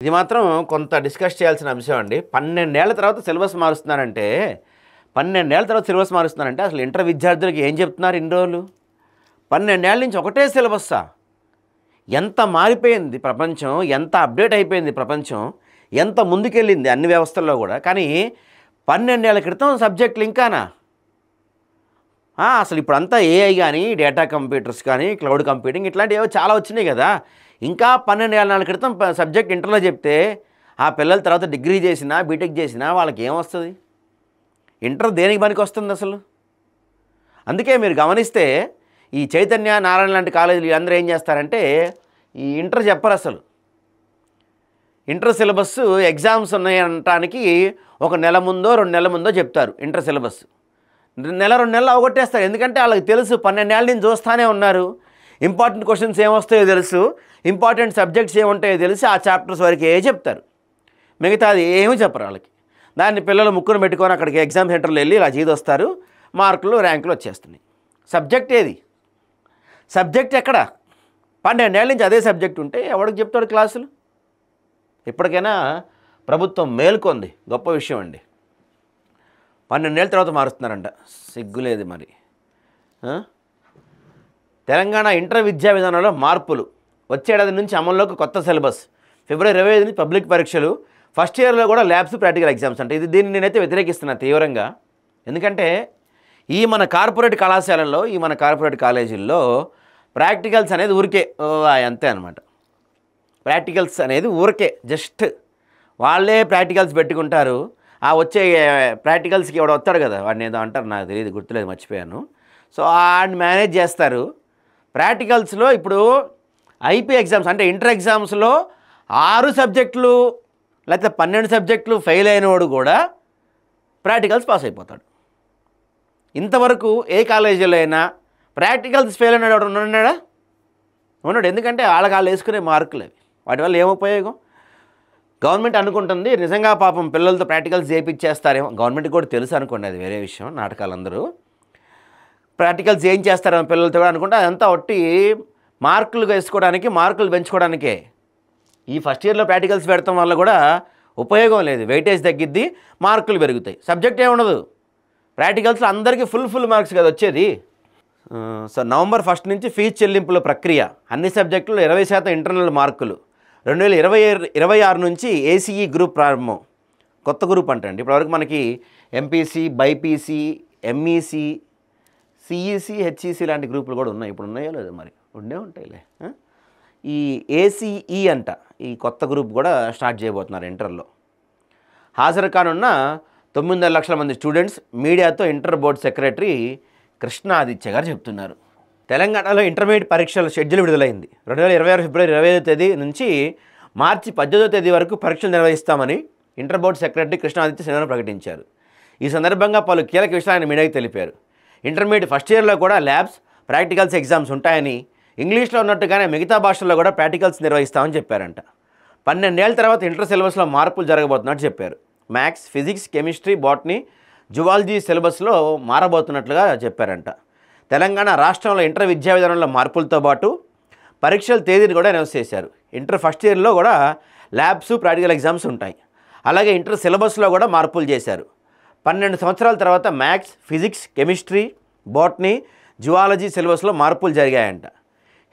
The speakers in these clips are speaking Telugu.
ఇది మాత్రం కొంత డిస్కస్ చేయాల్సిన అంశం అండి. 12 ఏళ్ల తర్వాత సిలబస్ మారుస్తున్నారంటే 12 ఏళ్ల తర్వాత సిలబస్ మారుస్తున్నారంటే అసలు ఇంటర్ విద్యార్థులకు ఏం చెప్తున్నారు ఇన్ని రోజులు? 12 ఏళ్ల నుంచి ఒకటే సిలబస్సా? ఎంత మారిపోయింది ప్రపంచం, ఎంత అప్డేట్ అయిపోయింది ప్రపంచం, ఎంత ముందుకెళ్ళింది అన్ని వ్యవస్థల్లో కూడా. కానీ 12 ఏళ్ల క్రితం సబ్జెక్టులు ఇంకానా? అసలు ఇప్పుడంతా ఏఐ కానీ, డేటా కంప్యూటర్స్ కానీ, క్లౌడ్ కంప్యూటింగ్ ఇట్లాంటివి ఏవో చాలా వచ్చినాయి కదా. ఇంకా 12 ఏళ్ల క్రితం సబ్జెక్ట్ ఇంటర్లో చెప్తే ఆ పిల్లల తర్వాత డిగ్రీ చేసినా, బీటెక్ చేసినా వాళ్ళకి ఏమొస్తుంది? ఇంటర్ దేనికి పనికి వస్తుంది అసలు? అందుకే మీరు గమనిస్తే ఈ చైతన్య, నారాయణ లాంటి కాలేజీలు అందరూ ఏం చేస్తారంటే ఈ ఇంటర్ చెప్పరు అసలు. ఇంటర్ సిలబస్ ఎగ్జామ్స్ ఉన్నాయనటానికి ఒక నెల ముందో 2 నెలల ముందో చెప్తారు ఇంటర్ సిలబస్. నెల 2 నెలలు అవగొట్టేస్తారు. ఎందుకంటే వాళ్ళకి తెలుసు 12 ఏళ్ళ నుంచి చూస్తూనే ఉన్నారు. ఇంపార్టెంట్ క్వశ్చన్స్ ఏమొస్తాయో తెలుసు, ఇంపార్టెంట్ సబ్జెక్ట్స్ ఏముంటాయో తెలిసి ఆ చాప్టర్స్ వరకే చెప్తారు. మిగతాది ఏమీ చెప్పరు వాళ్ళకి. దాన్ని పిల్లలు ముక్కును పెట్టుకొని అక్కడికి ఎగ్జామ్ సెంటర్లో వెళ్ళి ఇలా వస్తారు, మార్కులు ర్యాంకులు వచ్చేస్తున్నాయి. సబ్జెక్ట్ ఏది? సబ్జెక్ట్ ఎక్కడ? 12 ఏళ్ళ నుంచి అదే సబ్జెక్ట్ ఉంటే ఎవరికి చెప్తాడు క్లాసులు? ఇప్పటికైనా ప్రభుత్వం మేల్కొంది, గొప్ప విషయం అండి. 12 ఏళ్ళ తర్వాత మారుస్తున్నారంట, సిగ్గులేదు మరి. తెలంగాణ ఇంటర్ విద్యా విధానంలో మార్పులు, వచ్చేడాది నుంచి అమల్లోకి కొత్త సిలబస్, ఫిబ్రవరి 25 నుంచి పబ్లిక్ పరీక్షలు, ఫస్ట్ ఇయర్లో కూడా ల్యాబ్స్, ప్రాక్టికల్ ఎగ్జామ్స్ అంటే దీన్ని నేనైతే వ్యతిరేకిస్తున్నాను తీవ్రంగా. ఎందుకంటే ఈ మన కార్పొరేట్ కళాశాలల్లో, ఈ మన కార్పొరేట్ కాలేజీల్లో ప్రాక్టికల్స్ అనేది ఊరికే అంతే అనమాట. ప్రాక్టికల్స్ అనేది ఊరికే జస్ట్ వాళ్ళే ప్రాక్టికల్స్ పెట్టుకుంటారు. ఆ వచ్చే ప్రాక్టికల్స్కి ఎవడో వస్తాడు కదా, వాడిని ఏదో అంటారు, నాకు తెలియదు, గుర్తులేదు, మర్చిపోయాను. సో వాడిని మేనేజ్ చేస్తారు. ప్రాక్టికల్స్లో ఇప్పుడు ఐపీ ఎగ్జామ్స్ అంటే ఇంటర్ ఎగ్జామ్స్లో 6 సబ్జెక్టులు లేకపోతే 12 సబ్జెక్టులు ఫెయిల్ అయినవాడు కూడా ప్రాక్టికల్స్ పాస్ అయిపోతాడు. ఇంతవరకు ఏ కాలేజీలో అయినా ప్రాక్టికల్స్ ఫెయిల్ అయినాడు ఎవడు ఉన్నాడా? ఉన్నాడు. ఎందుకంటే వాళ్ళు వేసుకునే మార్కులు అవి, వాటి వల్ల ఏం ఉపయోగం? గవర్నమెంట్ అనుకుంటుంది నిజంగా పాపం పిల్లలతో ప్రాక్టికల్స్ చేయించేస్తారేమో, గవర్నమెంట్కి కూడా తెలుసు అనుకోండి, అది వేరే విషయం. నాటకాలందరూ ప్రాక్టికల్స్ ఏం చేస్తారేమో పిల్లలతో కూడా అనుకుంటే అదంతా ఒట్టి మార్కులు వేసుకోవడానికి, మార్కులు పెంచుకోవడానికే. ఈ ఫస్ట్ ఇయర్లో ప్రాక్టికల్స్ పెడతాం వల్ల కూడా ఉపయోగం లేదు, వెయిటేజ్ తగ్గిద్ది, మార్కులు పెరుగుతాయి, సబ్జెక్ట్ ఏముండదు. ప్రాక్టికల్స్లో అందరికీ ఫుల్ మార్క్స్ కదా వచ్చేది. సో నవంబర్ 1 నుంచి ఫీజు చెల్లింపుల ప్రక్రియ, అన్ని సబ్జెక్టులు 20% ఇంటర్నల్ మార్కులు. 2026 నుంచి ఏసీఈ గ్రూప్ ప్రారంభం, కొత్త గ్రూప్ అంటండి. ఇప్పటివరకు మనకి MPC, BiPC, MEC, CEC, HEC లాంటి గ్రూపులు కూడా ఉన్నాయి. ఇప్పుడు ఉన్నాయో లేదో మరి, ఉండే ఉంటాయిలే. ఈ ఏసీఈ అంట, ఈ కొత్త గ్రూప్ కూడా స్టార్ట్ చేయబోతున్నారు ఇంటర్లో. హాజరు కానున్న 9.5 లక్షల మంది స్టూడెంట్స్ మీడియాతో ఇంటర్ బోర్డు సెక్రటరీ కృష్ణాదిత్య గారు చెప్తున్నారు. తెలంగాణలో ఇంటర్మీడియట్ పరీక్షల షెడ్యూల్ విడుదలైంది. 2026 ఫిబ్రవరి 25వ తేదీ నుంచి మార్చి 18వ తేదీ వరకు పరీక్షలు నిర్వహిస్తామని ఇంటర్ బోర్డు సెక్రటరీ కృష్ణాదిత్య శనివారం ప్రకటించారు. ఈ సందర్భంగా పలు కీలక విషయాలను మీడియాకి తెలిపారు. ఇంటర్మీడియట్ ఫస్ట్ ఇయర్లో కూడా ల్యాబ్స్, ప్రాక్టికల్స్ ఎగ్జామ్స్ ఉంటాయని, ఇంగ్లీష్లో ఉన్నట్టుగానే మిగతా భాషల్లో కూడా ప్రాక్టికల్స్ నిర్వహిస్తామని చెప్పారంట. 12 ఏళ్ల తర్వాత ఇంటర్ సిలబస్లో మార్పులు జరగబోతున్నట్టు చెప్పారు. Maths, physics, chemistry, botany, zoology సిలబస్లో మారబోతున్నట్లుగా చెప్పారంట. తెలంగాణ రాష్ట్రంలో ఇంటర్ విద్యా విధానంలో మార్పులతో పాటు పరీక్షల తేదీని కూడా అనౌన్స్ చేశారు. ఇంటర్ ఫస్ట్ ఇయర్లో కూడా ల్యాబ్స్, ప్రాక్టికల్ ఎగ్జామ్స్ ఉంటాయి. అలాగే ఇంటర్ సిలబస్లో కూడా మార్పులు చేశారు. 12 సంవత్సరాల తర్వాత maths, physics, chemistry, botany, zoology సిలబస్లో మార్పులు జరిగాయంట.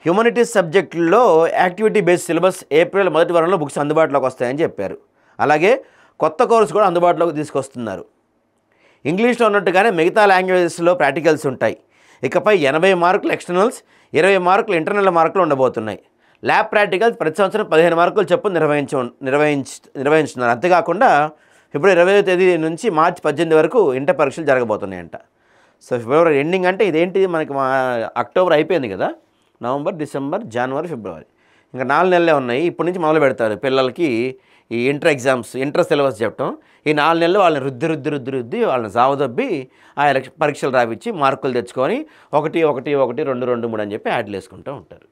హ్యూమనిటీస్ సబ్జెక్టుల్లో యాక్టివిటీ బేస్డ్ సిలబస్ ఏప్రిల్ 1వ వారంలో బుక్స్ అందుబాటులోకి వస్తాయని చెప్పారు. అలాగే కొత్త కోర్సు కూడా అందుబాటులోకి తీసుకొస్తున్నారు. ఇంగ్లీష్లో ఉన్నట్టుగానే మిగతా లాంగ్వేజెస్లో ప్రాక్టికల్స్ ఉంటాయి. ఇకపై 80 మార్కులు ఎక్స్టర్నల్స్, 20 మార్కులు ఇంటర్నల్ మార్కులు ఉండబోతున్నాయి. ల్యాబ్ ప్రాక్టికల్స్ ప్రతి సంవత్సరం 15 మార్కులు చొప్పున నిర్వహించున్నారు. అంతేకాకుండా ఫిబ్రవరి 25వ తేదీ నుంచి మార్చి 18 వరకు ఇంటర్ పరీక్షలు జరగబోతున్నాయంట. సో ఫిబ్రవరి ఎండింగ్ అంటే ఇదేంటిది, మనకి అక్టోబర్ అయిపోయింది కదా, నవంబర్, డిసెంబర్, జనవరి, ఫిబ్రవరి, ఇంకా 4 నెలలే ఉన్నాయి. ఇప్పటి నుంచి మొదలు పెడతారు పిల్లలకి ఈ ఇంటర్ ఎగ్జామ్స్, ఇంటర్ సిలబస్ చెప్పడం. ఈ 4 నెలలు వాళ్ళని రుద్ది వాళ్ళని జావదబ్బి ఆ పరీక్షలు రాపించి మార్కులు తెచ్చుకొని 1, 1, 1, 2, 2, 3 అని చెప్పి యాడ్లు వేసుకుంటూ ఉంటారు.